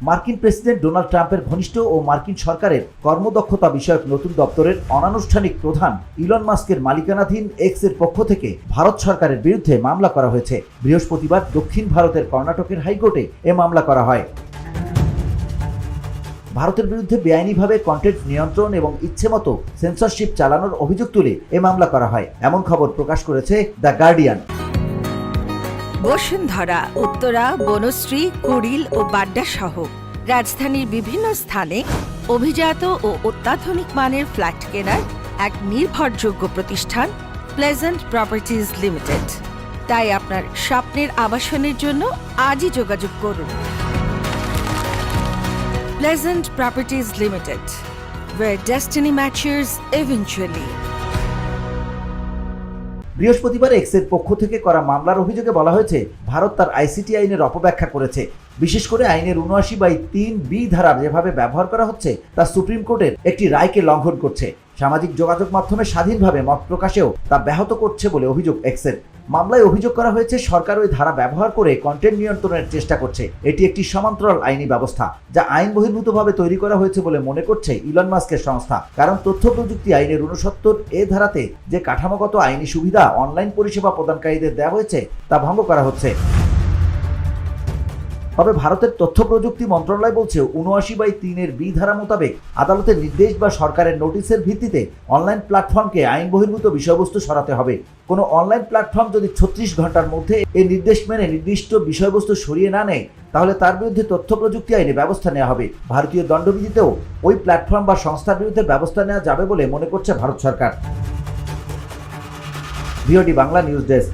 মার্কিন president Donald ট্রাম্পের ঘনিষ্ঠ ও মার্কিন সরকারের কর্মদক্ষতা বিষয়ক নতুন দপ্তরের অনানুষ্ঠানিক প্রধান ইলন মাস্কের মালিকানাধীন এক্স এর পক্ষ থেকে ভারত সরকারের বিরুদ্ধে মামলা করা হয়েছে। বৃহস্পতিবার দক্ষিণ ভারতের কর্ণাটকের হাইকোর্টে এ মামলা করা হয়। ভারতের বিরুদ্ধে বেআইনিভাবে কন্টেন্ট নিয়ন্ত্রণ এবং ইচ্ছেমতো সেন্সরশিপ চালানোর অভিযোগ তুলে এ মামলা করা হয়, এমন খবর প্রকাশ করেছে দ্য গার্ডিয়ান। বসুন্ধরা, উত্তরা, বনশ্রী, কুড়িল ও বাড্ডা সহ রাজধানীর বিভিন্ন স্থানে অভিজাত ও অত্যাধুনিক মানের ফ্ল্যাট কেনার এক নির্ভরযোগ্য প্রতিষ্ঠান প্লেজেন্ট প্রপার্টিজ লিমিটেড। তাই আপনার স্বপ্নের আবাসনের জন্য আজই যোগাযোগ করুন। Pleasant Properties Limited, where destiny matches eventually. বৃহস্পতিবার এক্স এর পক্ষ থেকে করা মামলার অভিযোগে বলা হয়েছে, ভারত তার আইসিটি আইনের অপব্যাখ্যা করেছে। বিশেষ করে আইনের ৭৯/৩B ধারা যেভাবে ব্যবহার করা হচ্ছে তা সুপ্রিম কোর্টের একটি রায়কে লঙ্ঘন করছে। সামাজিক যোগাযোগ মাধ্যমে স্বাধীনভাবে মত প্রকাশেও তা ব্যাহত করছে বলে অভিযোগ এক্সের। মামলায় অভিযোগ করা হয়েছে, সরকার ওই ধারা ব্যবহার করে কন্টেন্ট নিয়ন্ত্রণের চেষ্টা করছে। এটি একটি সমান্তরাল আইনি ব্যবস্থা যা আইন বহির্ভূতভাবে তৈরি করা হয়েছে বলে মনে করছে ইলন মাস্কের সংস্থা। কারণ তথ্য প্রযুক্তি আইনের ৬৯ ধারাতে যে কাঠামোগত আইনি সুবিধা অনলাইন পরিষেবা প্রদানকারীদের দেওয়া হয়েছে তা ভঙ্গ করা হচ্ছে। তবে ভারতের তথ্য প্রযুক্তি মন্ত্রণালয় বলছে, ৭৯/৩B ধারা মোতাবেক আদালতের নির্দেশ বা সরকারের নোটিশের ভিত্তিতে অনলাইন প্ল্যাটফর্মকে আইন বহির্ভূত বিষয়বস্তু সরাতে হবে। কোনো অনলাইন প্ল্যাটফর্ম যদি ৩৬ ঘন্টার মধ্যে এই নির্দেশ মেনে নির্দিষ্ট বিষয়বস্তু সরিয়ে না নেয়, তাহলে তার বিরুদ্ধে তথ্য প্রযুক্তি আইনে ব্যবস্থা নেওয়া হবে। ভারতীয় দণ্ডবিধিতেও ওই প্ল্যাটফর্ম বা সংস্থার বিরুদ্ধে ব্যবস্থা নেওয়া যাবে বলে মনে করছে ভারত সরকার। VOD Bangla news desk.